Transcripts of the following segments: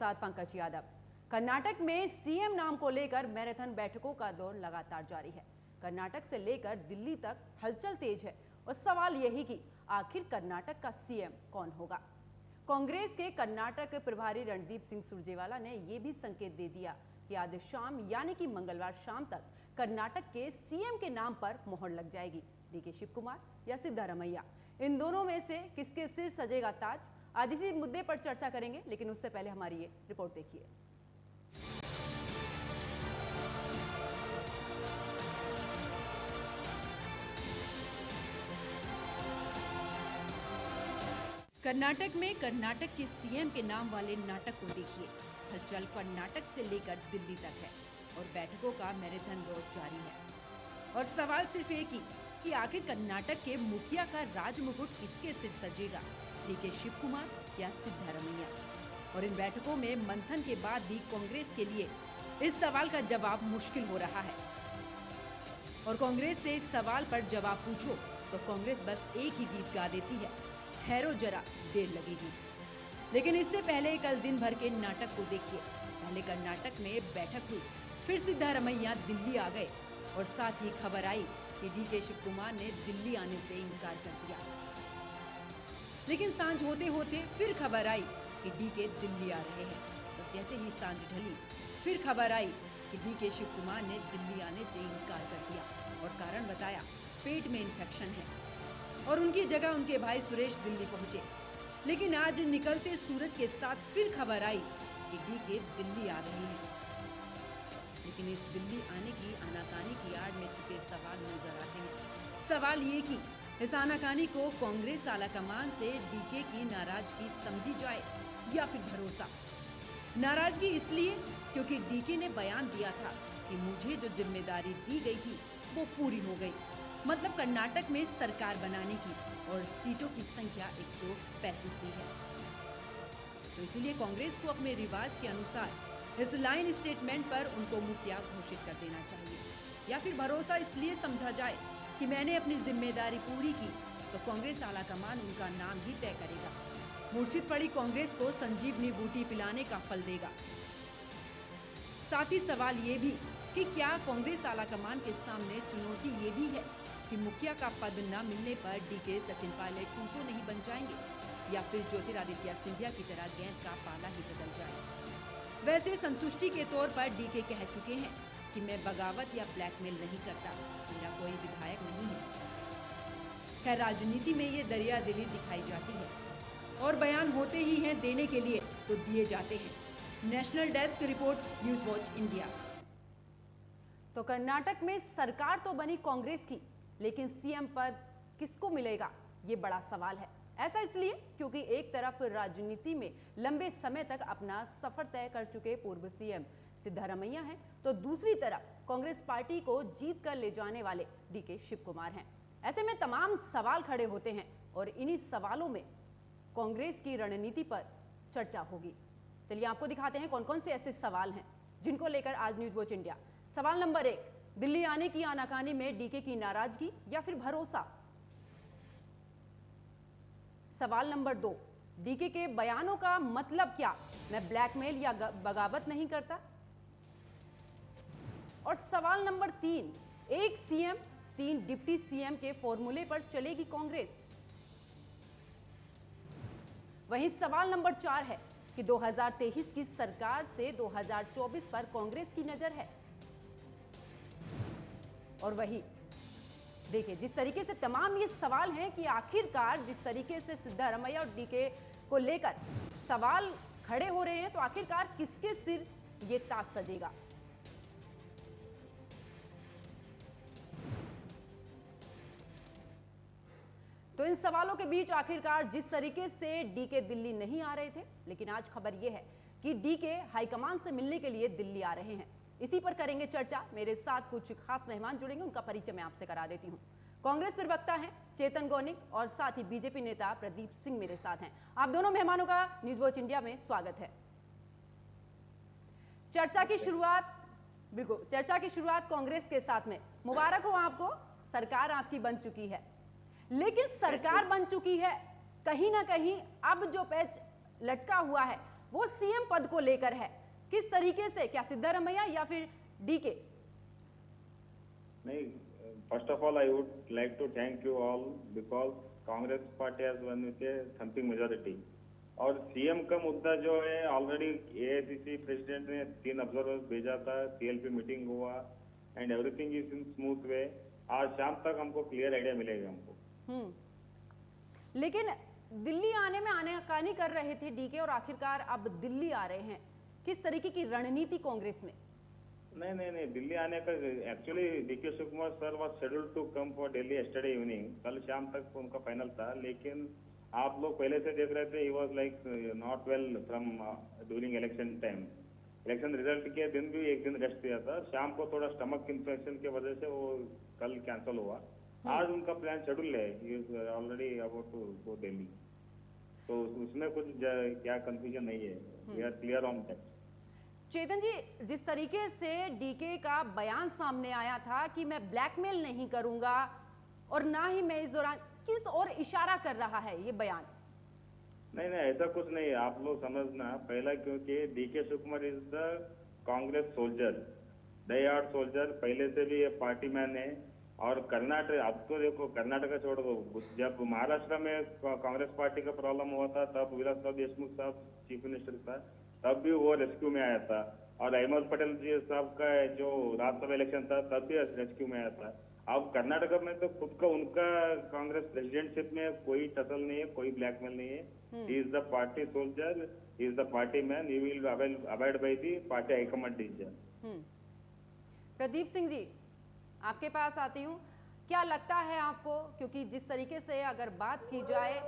साथ पंकज यादव। कर्नाटक में सीएम नाम को लेकर मैराथन बैठकों का दौर लगातार जारी है। कर्नाटक से लेकर दिल्ली तक हलचल तेज है और सवाल यही कि आखिर कर्नाटक का सीएम कौन होगा। कांग्रेस के कर्नाटक प्रभारी रणदीप सिंह सुरजेवाला ने यह भी संकेत दे दिया कि आज शाम यानी कि मंगलवार शाम तक कर्नाटक के सीएम के नाम पर मोहर लग जाएगी। डीके शिव कुमार या सिद्धारमैया, इन दोनों में से किसके सिर सजेगा ताज, आज इसी मुद्दे पर चर्चा करेंगे। लेकिन उससे पहले हमारी ये रिपोर्ट देखिए। कर्नाटक में कर्नाटक के सीएम के नाम वाले नाटक को देखिए। हलचल कर्नाटक से लेकर दिल्ली तक है और बैठकों का मैराथन दौर जारी है। और सवाल सिर्फ एक ही कि आखिर कर्नाटक के मुखिया का राजमुकुट किसके सिर सजेगा, डीके शिव कुमार या सिद्धारमैया। और इन बैठकों में मंथन के बाद भी कांग्रेस के लिए इस सवाल का जवाब मुश्किल हो रहा है। और कांग्रेस से इस सवाल पर जवाब पूछो तो कांग्रेस बस एक ही गीत गा देती है, ठहरो जरा देर लगेगी। लेकिन इससे पहले कल दिन भर के नाटक को देखिए। पहले कर्नाटक में बैठक हुई, फिर सिद्धारमैया दिल्ली आ गए और साथ ही खबर आई कि डीके शिव कुमार ने दिल्ली आने से इनकार कर दिया। लेकिन सांझ होते होते फिर खबर आई कि डीके दिल्ली आ रहे हैं और जैसे ही सांझ ढली फिर खबर आई कि डीके शिव कुमार ने दिल्ली आने से इनकार कर दिया और कारण बताया पेट में इन्फेक्शन है और उनकी जगह उनके भाई सुरेश दिल्ली पहुंचे। लेकिन आज निकलते सूरज के साथ फिर खबर आई कि डीके दिल्ली आ रहे हैं। लेकिन इस दिल्ली आने की आनाकानी की आड़ में छिपे सवाल नजर आते हैं। सवाल ये कि इस आनाकानी को कांग्रेस आलाकमान से डीके की नाराजगी समझी जाए या फिर भरोसा। नाराजगी इसलिए क्योंकि डीके ने बयान दिया था कि मुझे जो जिम्मेदारी दी गई थी वो पूरी हो गई, मतलब कर्नाटक में सरकार बनाने की, और सीटों की संख्या 135 दी है। तो इसीलिए कांग्रेस को अपने रिवाज के अनुसार इस लाइन स्टेटमेंट पर उनको मुखिया घोषित कर देना चाहिए। या फिर भरोसा इसलिए समझा जाए कि मैंने अपनी जिम्मेदारी पूरी की तो कांग्रेस आलाकमान उनका नाम ही तय करेगा। मूर्छित पड़ी कांग्रेस को संजीवनी बूटी पिलाने का फल देगा। साथ ही सवाल ये भी कि क्या कांग्रेस आलाकमान के सामने चुनौती ये भी है कि मुखिया का पद न मिलने पर डीके सचिन पायलट टूटो नहीं बन जाएंगे या फिर ज्योतिरादित्य सिंधिया की तरह गेंद का पाला ही बदल जाए। वैसे संतुष्टि के तौर पर डीके कह चुके हैं कि मैं बगावत या ब्लैकमेल नहीं करता, मेरा कोई विधायक नहीं है। खैर, राजनीति में ये दरिया दिली दिखाई जाती है और बयान होते ही हैं देने के लिए तो दिए जाते हैं। National desk report, news watch India. तो कर्नाटक में सरकार तो बनी कांग्रेस की, लेकिन सीएम पद किसको मिलेगा ये बड़ा सवाल है। ऐसा इसलिए क्योंकि एक तरफ राजनीति में लंबे समय तक अपना सफर तय कर चुके पूर्व सीएम सिद्धारमैया हैं, तो दूसरी तरफ कांग्रेस पार्टी को जीत कर ले जाने वाले डीके शिव कुमार हैं। ऐसे में तमाम सवाल खड़े होते हैं और इन्हीं सवालों में कांग्रेस की रणनीति पर चर्चा होगी। चलिए आपको दिखाते हैं कौन कौन से ऐसे सवाल हैं जिनको लेकर आज न्यूज वॉच इंडिया। सवाल नंबर 1, दिल्ली आने की आनाकानी में डीके की नाराजगी या फिर भरोसा। सवाल नंबर 2, डीके के बयानों का मतलब क्या, मैं ब्लैकमेल या बगावत नहीं करता। और सवाल नंबर 3, एक सीएम 3 डिप्टी सीएम के फॉर्मूले पर चलेगी कांग्रेस। वहीं सवाल नंबर 4 है कि 2023 की सरकार से 2024 पर कांग्रेस की नजर है। और वही देखिए, जिस तरीके से तमाम ये सवाल हैं कि आखिरकार जिस तरीके से सिद्धारमैया और डीके को लेकर सवाल खड़े हो रहे हैं, तो आखिरकार किसके सिर ये ताज सजेगा। तो इन सवालों के बीच आखिरकार जिस तरीके से डीके दिल्ली नहीं आ रहे थे, लेकिन आज खबर यह है कि डीके हाईकमान से मिलने के लिए दिल्ली आ रहे हैं। इसी पर करेंगे चर्चा। मेरे साथ कुछ खास मेहमान जुड़ेंगे, उनका परिचय मैं आपसे करा देती हूं। कांग्रेस प्रवक्ता हैं चेतन गौनिक और साथ ही बीजेपी नेता प्रदीप सिंह मेरे साथ हैं। आप दोनों मेहमानों का न्यूज वॉच इंडिया में स्वागत है। चर्चा की शुरुआत कांग्रेस के साथ में। मुबारक हो आपको, सरकार आपकी बन चुकी है। लेकिन सरकार बन चुकी है, कहीं ना कहीं अब जो पैच लटका हुआ है वो सीएम पद को लेकर है। किस तरीके से, क्या सिद्धारमैया या फिर डीके? नहीं, first of all, I would like to thank you all because Congress party has won with a thumping majority. और सीएम का मुद्दा जो है ऑलरेडी एआईसीसी प्रेसिडेंट ने 3 ऑब्जर्वर्स भेजा था, सीएलपी मीटिंग हुआ and everything is in smooth way. आज शाम तक हमको क्लियर आइडिया मिलेगा हमको। लेकिन दिल्ली आने में आनाकानी कर रहे थे डीके और आखिरकार अब दिल्ली आ रहे हैं। किस तरीके की रणनीति कांग्रेस में? नहीं, दिल्ली आने का actually DK Shivakumar sir was scheduled to come for Delhi yesterday evening, कल शाम तक उनका फाइनल था, लेकिन आप लोग पहले से देख रहे थे he was like not well from during election time. Election result के दिन भी एक दिन रेस्ट किया था, शाम को थोड़ा स्टमक इन्फेक्शन की वजह से वो कल कैंसिल हुआ। आज उनका प्लान शेड्यूल है, already about to go Delhi, तो उसमें कुछ क्या कंफ्यूजन नहीं है, we are clear on that. Chetan ji, जिस तरीके से डीके का बयान सामने आया था कि मैं ब्लैकमेल नहीं करूंगा और ना ही मैं इस दौरान, किस और इशारा कर रहा है ये बयान? नहीं, ऐसा कुछ नहीं है, आप लोग समझना पहला, क्योंकि DK Shivakumar is the Congress soldier, die hard soldier, पहले से भी ये पार्टी मैन है। और कर्नाटक, अब तो देखो कर्नाटक छोड़ दो, जब महाराष्ट्र में कांग्रेस पार्टी का प्रॉब्लम हुआ था तब विलास देशमुख साहब चीफ मिनिस्टर था, तब भी वो रेस्क्यू में आया था। और अहमद पटेल जी साहब का जो राज्यसभा इलेक्शन था तब भी रेस्क्यू में आया था। अब कर्नाटक में तो खुद का उनका कांग्रेस प्रेसिडेंटशिप में कोई टसल नहीं है, कोई ब्लैकमेल नहीं है। He is the party soldier, he is the party man, he will abide by the party high command decision. Pradeep Singh ji, आपके पास आती हूँ, क्या लगता है आपको, क्योंकि जिस तरीके से अगर बात की जाए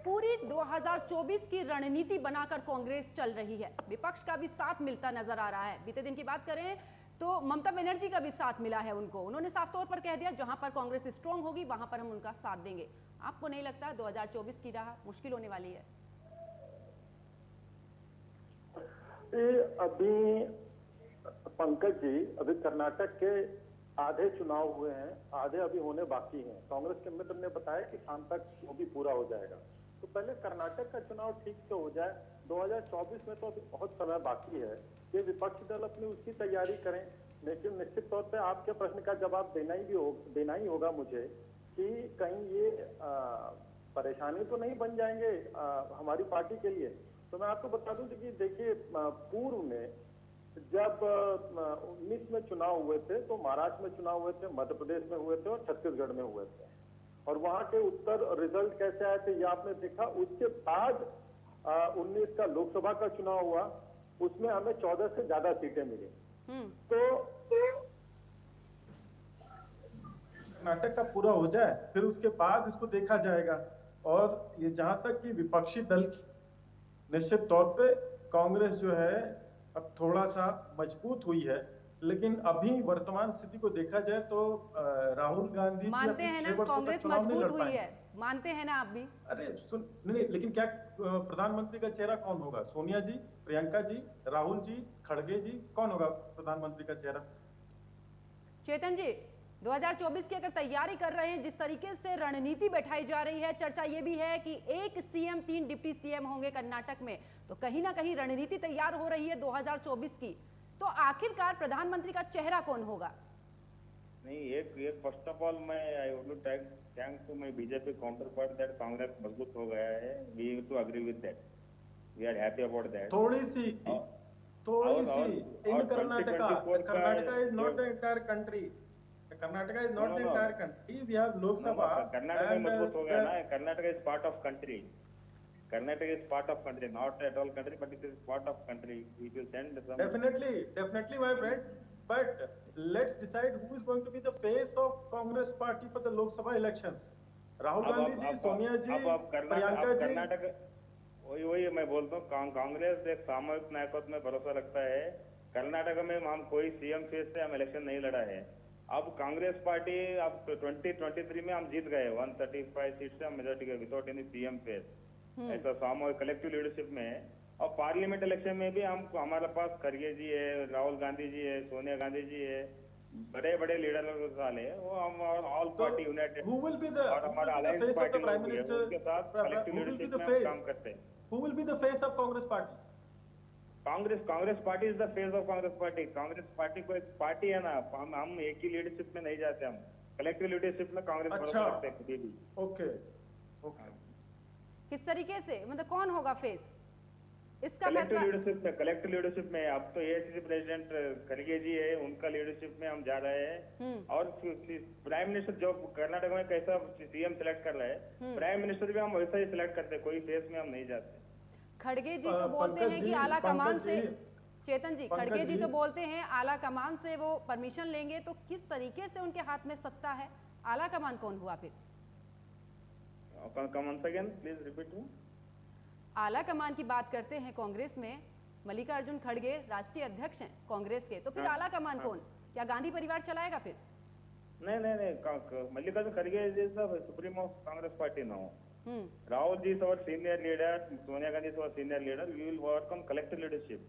पूरी 2024 की रणनीति बनाकर कांग्रेस चल रही है, विपक्ष का भी साथ मिलता नजर आ रहा है। बीते दिन की बात करें तो ममता बनर्जी का भी साथ मिला है उनको, उन्होंने साफ तौर पर कह दिया जहां पर कांग्रेस स्ट्रांग होगी वहां पर हम उनका साथ देंगे। आपको नहीं लगता 2024 की राह मुश्किल होने वाली है? अभी पंकज जी, अभी कर्नाटक के आधे चुनाव हुए हैं, आधे अभी होने बाकी हैं। कांग्रेस के मित्र ने बताया कि शाम तक वो भी पूरा हो जाएगा, तो पहले कर्नाटक का चुनाव ठीक से हो जाए। 2024 में तो अभी बहुत समय बाकी है, ये विपक्षी दल अपनी उसकी तैयारी करें। लेकिन निश्चित तौर पे आपके प्रश्न का जवाब देना ही होगा मुझे कि कहीं ये परेशानी तो नहीं बन जाएंगे हमारी पार्टी के लिए। तो मैं आपको बता दूं कि देखिए, पूर्व में जब 19 में चुनाव हुए थे तो महाराष्ट्र में चुनाव हुए थे, मध्य प्रदेश में हुए थे और छत्तीसगढ़ में हुए थे, और वहां के उत्तर रिजल्ट कैसे आए थे ये आपने देखा। उसके बाद 19 का लोकसभा का चुनाव हुआ, उसमें हमें 14 से ज्यादा सीटें मिली। तो नाटक का पूरा हो जाए फिर उसके बाद इसको देखा जाएगा। और ये जहां तक कि विपक्षी दल, निश्चित तौर पे कांग्रेस जो है अब थोड़ा सा मजबूत हुई है, लेकिन अभी वर्तमान स्थिति को देखा जाए तो राहुल गांधी मानते हैं ना कांग्रेस मजबूत हुई है, मानते हैं ना आप भी? अरे सुन, नहीं, लेकिन क्या प्रधानमंत्री का चेहरा कौन होगा? सोनिया जी, प्रियंका जी, राहुल जी, खड़गे जी, कौन होगा प्रधानमंत्री का चेहरा? चेतन जी, 2024 की अगर तैयारी कर रहे हैं, जिस तरीके से रणनीति बैठाई जा रही है, चर्चा ये भी है कि एक सीएम 3 डिप्टी सीएम होंगे कर्नाटक में, तो कहीं ना कहीं रणनीति तैयार हो रही है 2024 की। तो आखिरकार प्रधानमंत्री का चेहरा कौन होगा? नहीं, एक फर्स्ट ऑफ ऑल मैं I would to thank to my BJP counterpart that Congress मजबूत हो गया है। We have to agree with that, we are happy about that. थोड़ी सी in Karnataka is not the entire country, Karnataka is not the entire country, we have Lok Sabha. Karnataka मजबूत हो गया ना, Karnataka is part of country, Karnataka is part of country, not at all country, but it is part of country. We will send some. Definitely, my friend. But let's decide who is going to be the face of Congress party for the Lok Sabha elections. Rahul Gandhi ji, Sonia ji, Priyanka ji. Karnataka, वही मैं बोलता हूँ, कांग्रेस एक सामूहिक नायकत्व में भरोसा रखता है। कर्नाटक में हम कोई सीएम फेस से हम इलेक्शन नहीं लड़ा है। अब कांग्रेस पार्टी अब 2023 में हम जीत गए, 135 सीट से हम मेजोरिटी गए विदाउट एनी सीएम फेस, ऐसा सामूहिक कलेक्टिव लीडरशिप में है। और पार्लियामेंट इलेक्शन में भी हमको, हमारे पास खड़गे जी है, राहुल गांधी जी है, सोनिया गांधी जी है, बड़े बड़े लीडर साल है, वो हम ऑल पार्टी यूनाइटेड और हमारा अलायंस पार्टी उनके साथ कलेक्टिव लीडरशिप में हम काम करते हैं। Who will be the face of Congress party? Congress party is the face of Congress party. Congress party को एक पार्टी है ना, हम एक ही लीडरशिप में नहीं जाते, हम कलेक्टिव लीडरशिप में कांग्रेस अच्छा। भरोसा रखते हैं कभी भी। Okay okay. किस तरीके से, मतलब कौन होगा फेस, इसका कलेक्टिव फैसला? लीडरशिप में अब तो एआईसीसी प्रेसिडेंट खड़गे जी है, उनका लीडरशिप में हम जा रहे हैं। और प्राइम मिनिस्टर जो कर्नाटक में कैसा सीएम सिलेक्ट कर रहा है, प्राइम मिनिस्टर भी हम वैसा ही सिलेक्ट करते हैं, कोई फेस में हम नहीं जाते। खड़गे जी तो बोलते पंकज हैं कि जी, आला कमान पंकज से, जी, चेतन जी, पंकज खड़गे जी जी। तो बोलते हैं आला कमान से वो परमिशन लेंगे, तो किस तरीके से उनके हाथ में सत्ता है? आला कमान कौन हुआ फिर? कम once again, प्लीज रिपीट मी। आला कमान की बात करते हैं कांग्रेस में, मल्लिकार्जुन खड़गे राष्ट्रीय अध्यक्ष हैं कांग्रेस के, तो फिर आला कमान कौन? क्या गांधी परिवार चलाएगा फिर? नहीं, मल्लिकार्जुन खड़गे is the supreme of Congress party now. Rahul ji is our senior leader, Sonia Gandhi is our senior leader. We will work on collective leadership.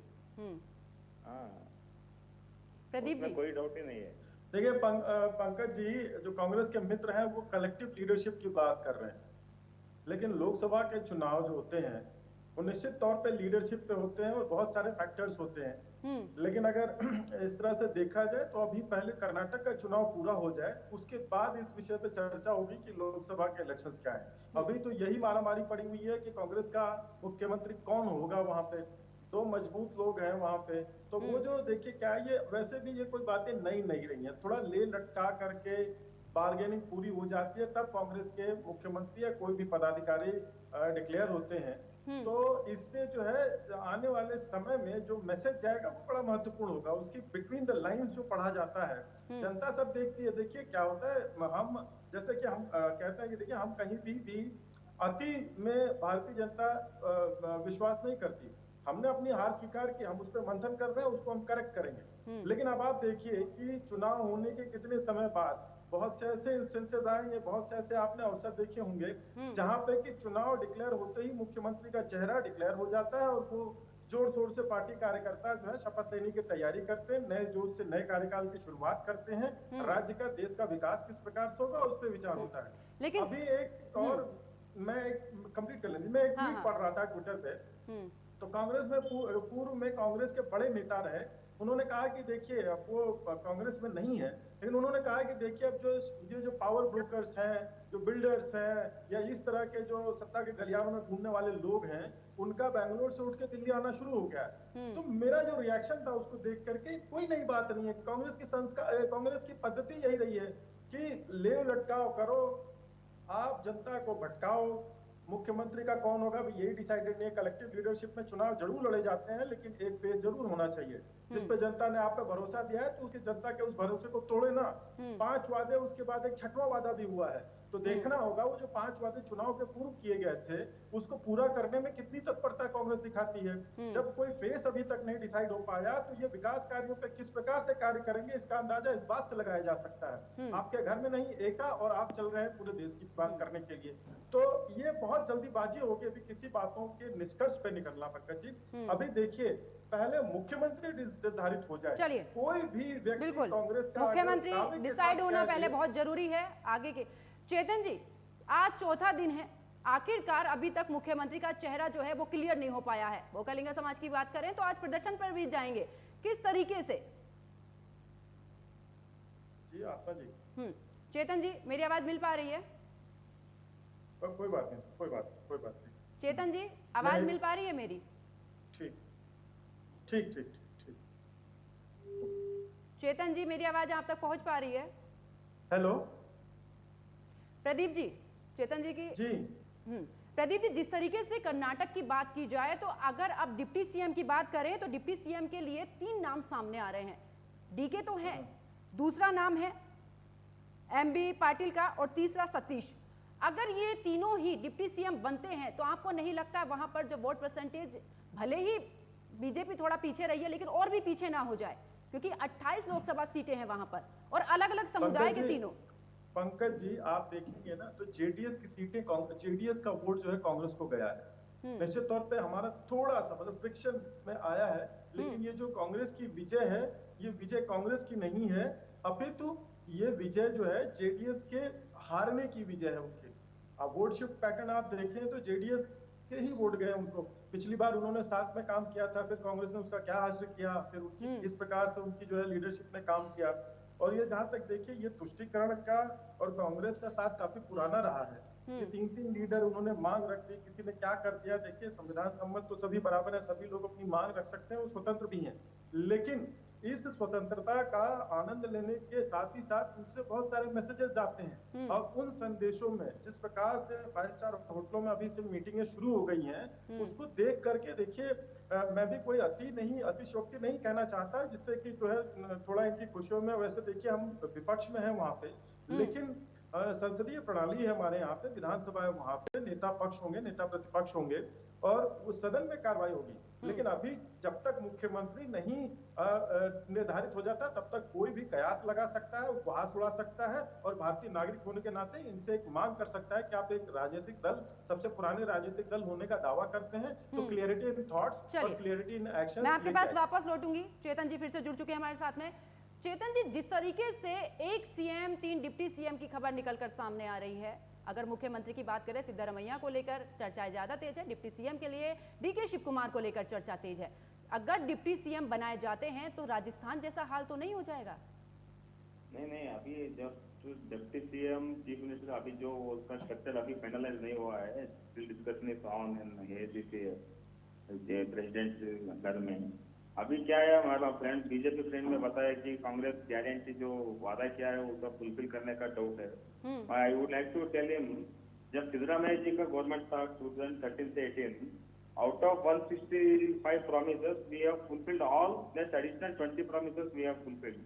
Pradeep ji, कोई डाउट ही नहीं है। देखिए पंकज जी, जो कांग्रेस के मित्र हैं वो कलेक्टिव लीडरशिप की बात कर रहे हैं, लेकिन लोकसभा के चुनाव जो होते हैं वो निश्चित तौर पे लीडरशिप पे होते हैं और बहुत सारे फैक्टर्स होते हैं। लेकिन अगर इस तरह से देखा जाए तो अभी पहले कर्नाटक का चुनाव पूरा हो जाए, उसके बाद इस विषय पे चर्चा होगी कि लोकसभा के इलेक्शंस क्या है। अभी तो यही मारामारी पड़ी हुई है कि कांग्रेस का मुख्यमंत्री कौन होगा, वहां पे दो मजबूत लोग हैं वहां पे, तो वो जो देखिए क्या ये वैसे भी ये कोई बातें नई नहीं रही हैं, थोड़ा ले लटका करके बार्गेनिंग पूरी हो जाती है तब कांग्रेस के मुख्यमंत्री या कोई भी पदाधिकारी डिक्लेयर होते हैं। तो इससे जो है आने वाले समय में जो मैसेज जाएगा वो बड़ा महत्वपूर्ण होगा, उसकी बिटवीन द लाइंस जो पढ़ा जाता है, जनता सब देखती है। देखिए क्या होता है, हम जैसे कि हम कहते हैं कि देखिए हम कहीं भी अति में भारतीय जनता विश्वास नहीं करती। हमने अपनी हार स्वीकार की, हम उस पर मंथन कर रहे हैं, उसको हम करेक्ट करेंगे। लेकिन अब आप देखिए कि चुनाव होने के कितने समय बाद बहुत से ऐसे इंस्टेंसेस आएंगे, बहुत से ऐसे आपने अवसर देखे होंगे जहां पे कि चुनाव डिक्लेयर होते ही मुख्यमंत्री का चेहरा डिक्लेयर हो जाता है और वो जोर शोर से पार्टी कार्यकर्ता जो है शपथ लेने की तैयारी करते हैं, नए जोश से नए कार्यकाल की शुरुआत करते हैं, राज्य का देश का विकास किस प्रकार से होगा उस पर विचार होता है। लेकिन अभी एक और मैं कंप्लीट कर लेंगे, मैं एक ट्वीट पढ़ रहा था ट्विटर पे, तो कांग्रेस में पूर्व में कांग्रेस के बड़े नेता रहे, उन्होंने कहा कि देखिए अब वो कांग्रेस में नहीं है, लेकिन उन्होंने कहा कि देखिए अब जो पावर ब्रोकर्स हैं, जो बिल्डर्स हैं, या इस तरह के जो सत्ता के गलियारों में घूमने वाले लोग हैं, उनका बैंगलोर से उठ के दिल्ली आना शुरू हो गया है। तो मेरा जो रिएक्शन था उसको देख करके कोई नई बात नहीं है। कांग्रेस की संस्कार, कांग्रेस की पद्धति यही रही है कि ले लटकाओ करो, आप जनता को भटकाओ, मुख्यमंत्री का कौन होगा भी यही डिसाइडेड नहीं है। कलेक्टिव लीडरशिप में चुनाव जरूर लड़े जाते हैं, लेकिन एक फेज जरूर होना चाहिए जिस पे जनता ने आप पे भरोसा दिया है, तो उसकी जनता के उस भरोसे को तोड़े ना। 5 वादे, उसके बाद एक 6वां वादा भी हुआ है, तो देखना होगा वो जो 5 वादे चुनाव के पूर्व किए गए थे उसको पूरा करने में कितनी तत्परता कांग्रेस दिखाती है। जब कोई फेस अभी तक नहीं डिसाइड हो पाया, तो ये विकास कार्यों पे किस प्रकार से कार्य करेंगे इसका अंदाजा इस बात से लगाया जा सकता है। आपके घर में नहीं एका और आप चल रहे हैं पूरे देश की बात करने के लिए, तो ये बहुत जल्दीबाजी होगी अभी किसी बातों के निष्कर्ष पे निकलना। पंकज जी अभी देखिए पहले मुख्यमंत्री निर्धारित हो जाए, चलिए कोई भी व्यक्ति कांग्रेस का मुख्यमंत्री डिसाइड होना पहले बहुत जरूरी है आगे के। चेतन जी, आज चौथा दिन है, आखिरकार अभी तक मुख्यमंत्री का चेहरा जो है वो क्लियर नहीं हो पाया है। वोकलिंगा समाज की बात करें तो आज प्रदर्शन पर भी जाएंगे, किस तरीके से? जी आपका जी। चेतन जी मेरी आवाज मिल पा रही है? कोई बात नहीं, कोई बात नहीं। चेतन जी आवाज मिल पा रही है मेरी? ठीक ठीक ठीक ठीक। चेतन जी मेरी आवाज आप तक पहुंच पा रही है? हेलो प्रदीप जी, चेतन जी की जी। प्रदीप जी, जिस तरीके से कर्नाटक की बात की जाए तो अगर अब डिप्टी सीएम की बात करें तो डिप्टी सीएम के लिए 3 नाम सामने आ रहे हैं। डीके तो है, दूसरा नाम है एमबी पाटिल का और तीसरा सतीश। अगर ये तीनों ही डिप्टी सीएम बनते हैं तो आपको नहीं लगता वहां पर जो वोट परसेंटेज भले ही बीजेपी थोड़ा पीछे रही है लेकिन और भी पीछे ना हो जाए, क्योंकि 28 लोकसभा सीटें हैं वहां पर और अलग अलग समुदाय के तीनों। पंकज जी आप देखेंगे ना तो जेडीएस की सीटें, जेडीएस का वोट जो है कांग्रेस को गया है। निश्चित तौर पे हमारा थोड़ा सा मतलब फ्रिक्शन में आया है, लेकिन ये जो कांग्रेस की विजय है ये विजय कांग्रेस की नहीं है, अपितु ये विजय जो है जेडीएस के हारने की विजय है उनकी। अब वोट शिफ्ट पैटर्न आप देखें तो जेडीएस के ही वोट गए उनको। पिछली बार उन्होंने साथ में काम किया था, फिर कांग्रेस ने उसका क्या हासिल किया, फिर उनकी किस प्रकार से उनकी जो है लीडरशिप ने काम किया। और ये जहां तक देखिए ये तुष्टीकरण का और कांग्रेस का साथ काफी पुराना रहा है। ये 3-3 लीडर उन्होंने मांग रख दी, किसी ने क्या कर दिया। देखिए संविधान सम्मत तो सभी बराबर है, सभी लोग अपनी मांग रख सकते हैं, वो स्वतंत्र भी हैं, लेकिन इस स्वतंत्रता का आनंद लेने के साथ ही साथ उससे बहुत सारे मैसेजेस जाते हैं। और उन संदेशों में जिस प्रकार से 5-4 होटलों में अभी से मीटिंगें शुरू हो गई हैं, उसको देख करके देखिए मैं भी कोई अतिशयोक्ति नहीं कहना चाहता, जिससे कि जो है थोड़ा इनकी खुशियों में, वैसे देखिए हम विपक्ष में हैं वहां पे, लेकिन संसदीय प्रणाली है हमारे यहाँ पे, विधानसभा है, वहां पे नेता पक्ष होंगे, नेता प्रतिपक्ष होंगे और उस सदन में कार्रवाई होगी। लेकिन अभी जब तक मुख्यमंत्री नहीं निर्धारित हो जाता, तब तक कोई भी कयास लगा सकता है, उपहास उड़ा सकता है और भारतीय नागरिक होने के नाते इनसे एक मांग कर सकता है कि आप एक राजनीतिक दल, सबसे पुराने राजनीतिक दल होने का दावा करते हैं, तो क्लियरिटी इन थॉट्स और क्लियरिटी इन एक्शन। मैं आपके पास वापस लौटूंगी। चेतन जी फिर से जुड़ चुके हैं हमारे साथ में। चेतन जी, जिस तरीके से एक सीएम 3 डिप्टी सीएम की खबर निकलकर सामने आ रही है, अगर मुख्यमंत्री की बात करें सिद्धारमैया को लेकर चर्चाएं ज्यादा तेज है, डिप्टी सीएम के लिए डीके शिव कुमार को लेकर चर्चा तेज है। अगर डिप्टी सीएम बनाए जाते हैं तो राजस्थान जैसा हाल तो नहीं हो जाएगा? नहीं, अभी जब डिप्टी सीएम चीफ मिनिस्टर अभी जो उसका स्ट्रक्चर अभी फाइनलाइज नहीं हुआ है, still discussion is on in president घर में। अभी क्या है, हमारा फ्रेंड बीजेपी फ्रेंड ने बताया कि कांग्रेस गारंटी जो वादा किया है उसका फुलफिल करने का डाउट है। I would like to tell him, जब सिद्धरामैया जी का गवर्नमेंट था 2013 से 18, out of 165 promises we have fulfilled all, plus additional 20 promises we have fulfilled।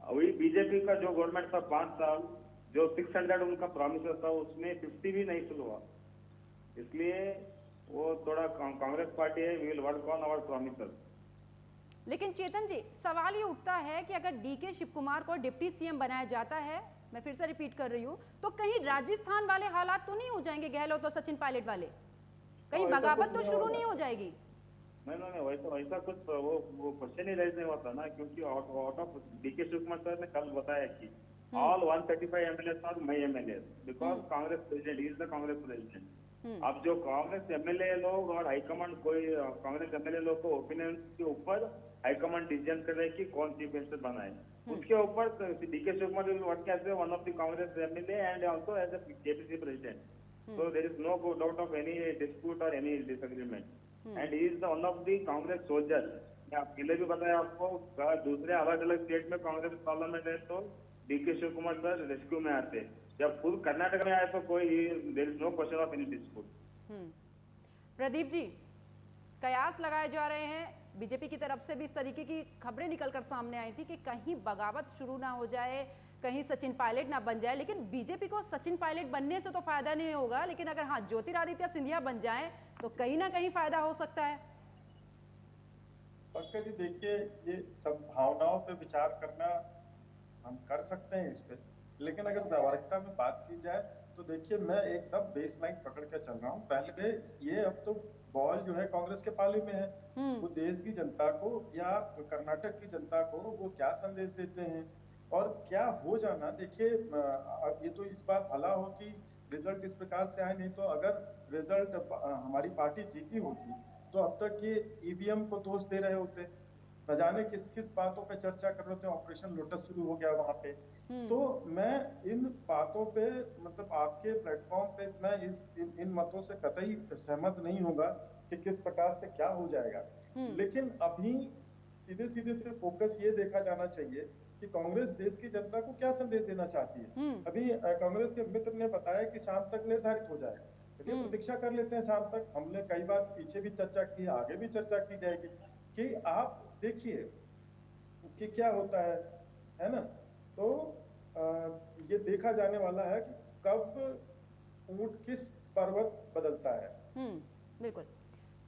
अभी बीजेपी का जो गवर्नमेंट था 5 साल, जो 600 उनका promises था उसमें 50 भी नहीं फुल हुआ। इसलिए वो थोड़ा कांग्रेस पार्टी है, we will work on our promises। लेकिन चेतन जी, सवाल ये उठता है कि अगर डीके शिव कुमार को डिप्टी सीएम बनाया जाता है, मैं फिर से रिपीट कर रही हूँ, तो कहीं राजस्थान वाले हालात तो नहीं हो जाएंगे गहलोत और सचिन पायलट वाले? कहीं बगावत तो शुरू नहीं हो जाएगी? नहीं, वैसा कुछ वो क्वेश्चन ही रेज नहीं होता ना, क्योंकि out of DK Shiv Kumar sir ने कल बताया कि all 135 MLA are my MLA, because Congress president is the Congress president. अब जो कांग्रेस एमएलए लोग और हाईकमांड, कोई कांग्रेस एमएलए लोग को ओपिनियन के ऊपर हाईकमांड डिसीजन कर रहे हैं कि कौन चीफ मिनिस्टर बनाए, उसके ऊपर DK Shiv Kumar will work as one of the Congress MLA and also as a KPCC president. So there is no doubt of any dispute or any disagreement, and he is the one of the Congress soldier। मैं पहले भी बताया आपको, दूसरे अलग अलग state में Congress parliament है तो DK Shiv Kumar sir rescue में आते हैं, जब खुद कर्नाटक में आए तो कोई there is no question of any dispute. Pradeep ji, कयास लगाए जा रहे हैं, बीजेपी की तरफ से भी इस तरीके की खबरें निकलकर सामने आई थी कि कहीं बगावत शुरू ना हो जाए, कहीं सचिन पायलट ना बन जाए। लेकिन बीजेपी को सचिन पायलट बनने से तो फायदा नहीं होगा, लेकिन अगर हाँ ज्योतिरादित्य सिंधिया बन जाए तो कहीं ना कहीं फायदा हो सकता है। पंकज जी देखिए, ये सब भावनाओं पे विचार करना हम कर सकते हैं इस पे, लेकिन अगर व्यावहारिकता में बात की जाए तो देखिए मैं एकदम बेस लाइन पकड़ के चल रहा हूँ। पहले ये, अब तो बॉल जो है कांग्रेस के पाले में है, वो देश की जनता को या कर्नाटक की जनता को वो क्या संदेश देते हैं और क्या हो जाना। देखिए ये तो इस बात भला हो कि रिजल्ट इस प्रकार से आए, नहीं तो अगर रिजल्ट हमारी पार्टी जीती होती तो अब तक ये ईवीएम को दोष दे रहे होते, न जाने किस किस बातों पे चर्चा कर रहे थे, ऑपरेशन लोटस शुरू हो गया वहां पे। तो मैं इन बातों पे, मतलब आपके प्लेटफॉर्म पे मैं इन मतों से कतई सहमत नहीं होगा कि किस प्रकार से क्या हो जाएगा। लेकिन अभी सीधे सीधे से फोकस ये देखा जाना चाहिए कि कांग्रेस देश की जनता को क्या संदेश देना चाहती है। अभी कांग्रेस के मित्र ने बताया कि शाम तक निर्धारित हो जाएगा, चलिए प्रतीक्षा कर लेते हैं शाम तक। हमने कई बार पीछे भी चर्चा की, आगे भी चर्चा की जाएगी कि आप देखिए कि क्या होता है ना। तो ये देखा जाने वाला है कि कब ऊंट किस पर्वत बदलता है। बिल्कुल।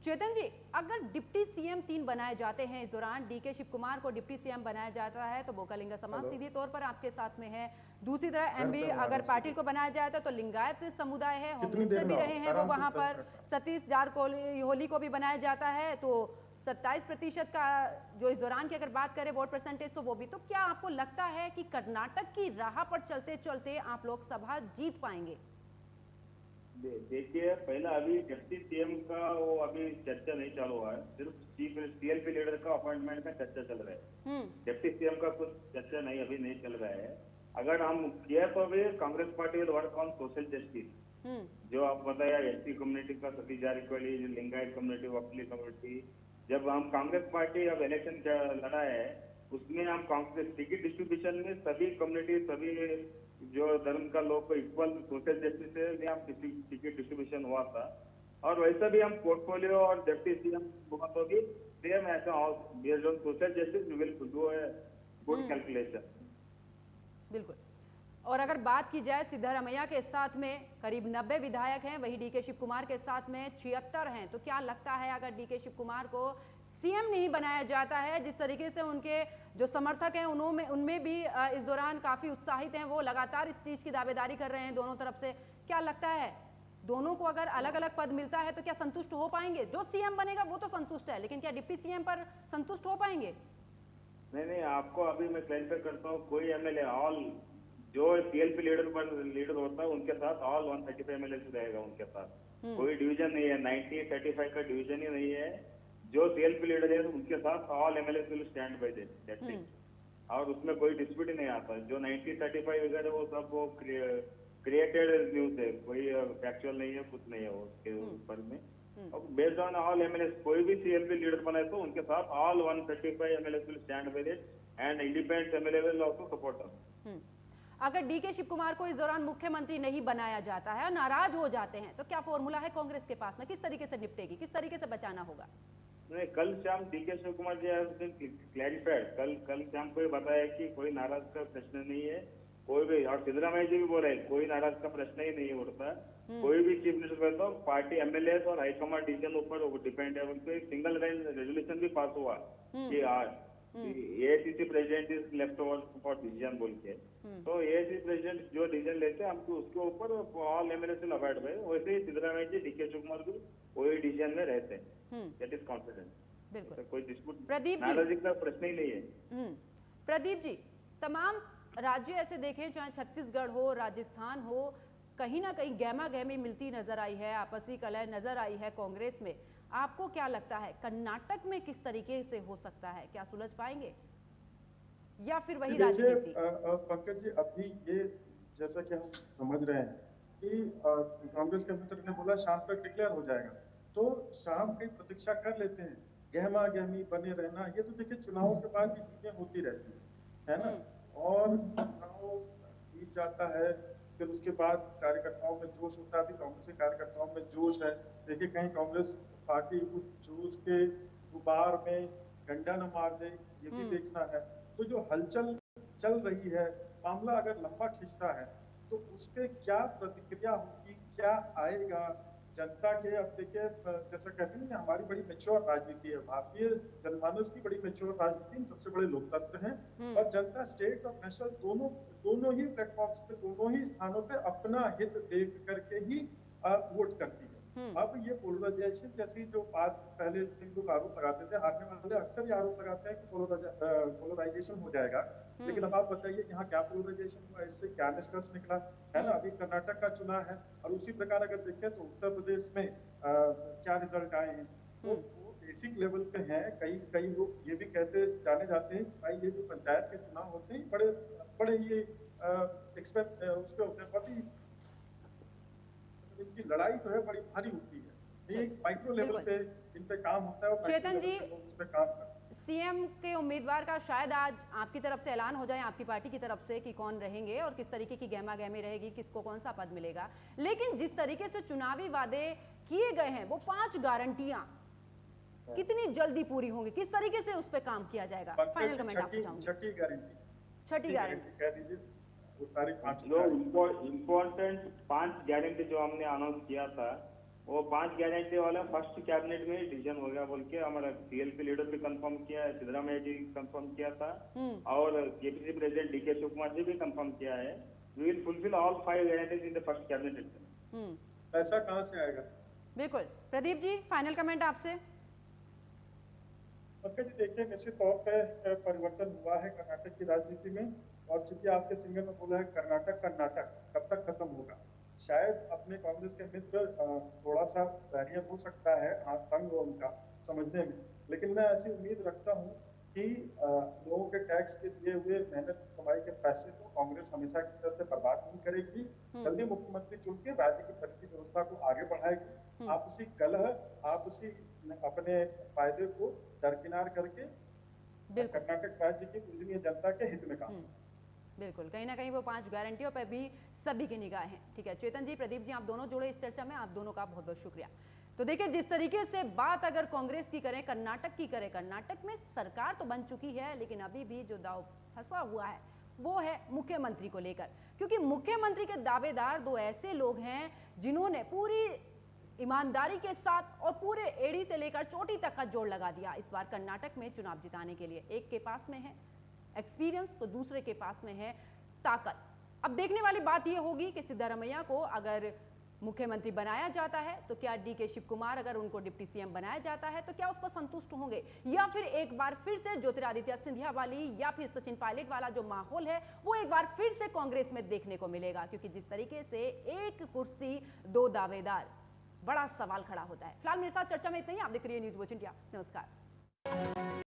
चेतन जी, अगर डिप्टी सीएम 3 बनाए जाते हैं, इस दौरान डीके शिव कुमार को डिप्टी सीएम बनाया जाता है तो बोकालिंगा समाज सीधे तौर पर आपके साथ में है। दूसरी तरफ एमबी अगर पाटिल को बनाया जाए तो लिंगायत समुदाय है, होम मिनिस्टर भी रहे हैं वो वहां पर। सतीश जारकोली को भी बनाया जाता है तो 27% का जो इस दौरान की अगर बात करें वोट परसेंटेज तो वो भी। तो क्या आपको लगता है कि कर्नाटक की राह पर चलते चलते आप लोकसभा जीत पाएंगे? देखिए, पहला अभी डिप्टी सीएम का वो अभी चर्चा नहीं चालू हुआ है, सिर्फ चीफ सीएलपी लीडर का अपॉइंटमेंट का चर्चा चल रहा है। डिप्टी सीएम का कुछ चर्चा नहीं अभी नहीं चल रहा है। अगर हम किया तो अभी Congress party will work on social justice, जो आप बताया एसटी कम्युनिटी का सती जारकिहोली, लिंगायत कम्युनिटी, वकली कम्युनिटी, जब हम कांग्रेस पार्टी अब इलेक्शन लड़ा है उसमें हम कांग्रेस टिकट डिस्ट्रीब्यूशन में सभी कम्युनिटी, सभी जो धर्म का लोग को इक्वल सोशल जस्टिस से हम टिकट डिस्ट्रीब्यूशन हुआ था। और वैसा भी हम पोर्टफोलियो और डिप्टी सीएम हुआ तो भी सेम ऐसा based on social justice we will do a good calculation. बिल्कुल। और अगर बात की जाए सिद्धारमैया के साथ में करीब 90 विधायक हैं, वही डीके शिव कुमार के साथ में 76 हैं, तो क्या लगता है अगर डीके शिव कुमार को सीएम नहीं बनाया जाता है, जिस तरीके से उनके जो समर्थक हैं उनमें भी इस दौरान काफी उत्साहित हैं, वो लगातार इस चीज की दावेदारी कर रहे हैं दोनों तरफ से, क्या लगता है दोनों को अगर अलग अलग पद मिलता है तो क्या संतुष्ट हो पाएंगे? जो सीएम बनेगा वो तो संतुष्ट है, लेकिन क्या डिप्टी सीएम पर संतुष्ट हो पाएंगे? नहीं, आपको अभी मैं क्लैरिफाई करता हूँ, कोई एमएलए ऑल जो सीएलपी लीडर होता है उनके साथ ऑल 135 एमएलए रहेगा उनके साथ, कोई डिवीजन नहीं है, 90-35 का डिवीजन ही नहीं है। जो सीएलपी लीडर है उनके साथ all MLA will stand by that, और उसमें कोई डिस्प्यूट ही नहीं आता। जो 90-35 वगैरह वो सब वो क्रिएटेड न्यूज है, कोई फैक्चुअल नहीं है, कुछ नहीं है उसके ऊपर में। बेस्ड ऑन ऑल एमएलए, कोई भी सीएलपी लीडर बनाए तो उनके साथ all 135 MLA will stand by that and independent MLA will also support us. अगर डीके शिव कुमार को इस दौरान मुख्यमंत्री नहीं बनाया जाता है और नाराज हो जाते हैं तो क्या फॉर्मूला है कांग्रेस के पास में, किस तरीके से निपटेगी, किस तरीके से बचाना होगा? नहीं, कल शाम डीके शिव कुमार जी क्लैरिफाइड, कल शाम को बताया कि कोई नाराज का प्रश्न नहीं है, कोई भी, और सिद्धरामैया जी भी बोल रहे हैं कोई नाराज का प्रश्न ही नहीं उठता। कोई भी चीफ मिनिस्टर तो पार्टी एमएलए और हाईकमांड डिसीजन ऊपर डिपेंड है। उनको एक सिंगल लाइन रेजोल्यूशन भी पास हुआ कि AICC president is left over for decision बोल के, तो एआईसीसी प्रेसिडेंट जो डिसीजन लेते हैं हमको उसके ऊपर ऑल एमएलए से अवॉइड है। वैसे ही सिद्धरामैया जी, डीके शिव कुमार भी वही डिसीजन में रहते हैं, दैट इज कॉन्फिडेंट। बिल्कुल, कोई डिस्प्यूट, प्रदीप जी, नाराजगी का प्रश्न ही नहीं है। प्रदीप जी, तमाम राज्य ऐसे देखें, चाहे छत्तीसगढ़ हो, राजस्थान हो, कहीं ना कहीं गहमा गहमी मिलती नजर आई है, आपसी कलह नजर आई है कांग्रेस में। आपको क्या लगता है कर्नाटक में किस तरीके से हो सकता है, क्या सुलझ पाएंगे या फिर वही राजनीति? पंकज जी, अभी ये जैसा कि हम समझ रहे हैं कि कांग्रेस के मित्र ने बोला शाम तक डिक्लेयर हो जाएगा, तो शाम की प्रतीक्षा कर लेते हैं। गहमा गहमी बने रहना, ये तो देखिए चुनाव के बाद भी चीजें होती रहती है ना, और चुनाव जीत जाता है, फिर उसके बाद कार्यकर्ताओं में जोश होता है। अभी कांग्रेस के कार्यकर्ताओं में जोश है, देखिए कहीं कांग्रेस पार्टी उस जोश के गुबार में डंडा न मार दे, ये भी देखना है। तो जो हलचल चल रही है, मामला अगर लंबा खिंचता है तो उस पे क्या प्रतिक्रिया होगी, क्या आएगा जनता के? अब देखिए, जैसा कहते हैं हमारी बड़ी मैच्योर राजनीति है, भारतीय जनमानस की बड़ी मैच्योर राजनीति, सबसे बड़े लोकतंत्र हैं, और जनता स्टेट और नेशनल दोनों ही प्लेटफॉर्म्स पे, दोनों ही स्थानों पे अपना हित देख करके ही वोट करती है। अब ये पोलराइजेशन जैसी जो बात पहले लोग आरोप लगाते थे, हारने वाले अक्सर ये आरोप लगाते हैं कि पोलराइजेशन हो जाएगा, लेकिन अब आप बताइए यहाँ क्या पोलराइजेशन हुआ, इससे क्या निष्कर्ष निकला है ना? अभी कर्नाटक का चुनाव है, और उसी प्रकार अगर देखें तो उत्तर प्रदेश में क्या रिजल्ट आए हैं, वो बेसिक लेवल पे हैं। कई लोग ये भी कहते जाने जाते हैं भाई ये जो पंचायत के चुनाव होते हैं बड़े ये एक्सपेक्ट उसके होते हैं, बहुत ही इनकी लड़ाई जो है बड़ी भारी होती है। एक माइक्रो लेवल पे इन पे काम होता है और चेतन जी, उस पे काम करते हैं। सीएम के उम्मीदवार का शायद आज आपकी तरफ से ऐलान हो जाए, आपकी पार्टी की तरफ से, कि कौन रहेंगे और किस तरीके की गहमा गहमी रहेगी, किसको कौन सा पद मिलेगा। लेकिन जिस तरीके से चुनावी वादे किए गए हैं, वो 5 गारंटियां कितनी जल्दी पूरी होंगी, किस तरीके से उस पर काम किया जाएगा? फाइनल कमेंट आपको चाहूंगी। छठी गारंटी कह दीजिए, वो सारी 5 जो इम्पोर्टेंट 5 गारंटी जो हमने अनाउंस किया था, वो 5 गारंटी वाला फर्स्ट कैबिनेट में डिसीजन हो गया बोल के हमारा सीएलपी लीडर भी कंफर्म किया है, सिद्धरामैया जी कंफर्म किया था, और KPC president DK Shiv Kumar ji भी कंफर्म किया है। We will fulfil all 5 guarantees in the first cabinet. पैसा कहाँ से आएगा? बिल्कुल, प्रदीप जी फाइनल कमेंट आपसे। देखिए, निश्चित तौर पे परिवर्तन हुआ है कर्नाटक की राजनीति में, और चूंकि आपके सिंगर ने बोला है कर्नाटक का नाटक कब तक खत्म होगा, शायद अपने कांग्रेस के मित्र थोड़ा सा बैरियर हो सकता है, हाँ, तंग हो उनका समझने में, लेकिन मैं ऐसी उम्मीद रखता हूँ कि लोगों के टैक्स के दिए हुए मेहनत कमाई के पैसे को कांग्रेस हमेशा की तरह से बर्बाद नहीं करेगी। जल्दी मुख्यमंत्री चुन के राज्य की तरक्की व्यवस्था को आगे बढ़ाएगी। आपसी कलह, आपसी अपने फायदे को दरकिनार करके कर्नाटक राज्य की पूजनीय जनता के हित में काम। बिल्कुल, कहीं ना कहीं वो 5 गारंटियों पर भी सभी की निगाह है। ठीक है, चेतन जी, प्रदीप जी, आप दोनों जुड़े इस चर्चा में, आप दोनों का बहुत बहुत शुक्रिया। तो देखिए, जिस तरीके से बात अगर कांग्रेस की करें, कर्नाटक की करें, कर्नाटक में सरकार तो बन चुकी है, लेकिन अभी भी जो दांव फंसा हुआ है वो है मुख्यमंत्री को लेकर, क्योंकि मुख्यमंत्री के दावेदार दो ऐसे लोग हैं जिन्होंने पूरी ईमानदारी के साथ और पूरे एड़ी से लेकर चोटी तक का जोड़ लगा दिया इस बार कर्नाटक में चुनाव जिताने के लिए। एक के पास में है एक्सपीरियंस तो दूसरे के पास में है ताकत। अब देखने वाली बात यह होगी कि सिद्धारमैया को अगर मुख्यमंत्री बनाया जाता है तो क्या डीके शिव कुमार अगर उनको डिप्टी सीएम बनाया जाता है तो क्या उस पर संतुष्ट होंगे, या फिर एक बार फिर से ज्योतिरादित्य सिंधिया वाली या फिर सचिन पायलट वाला जो माहौल है वो एक बार फिर से कांग्रेस में देखने को मिलेगा। क्योंकि जिस तरीके से एक कुर्सी दो दावेदार, बड़ा सवाल खड़ा होता है। फिलहाल मेरे साथ चर्चा में इतना ही। आप देख रही है न्यूज़ वॉच इंडिया। नमस्कार।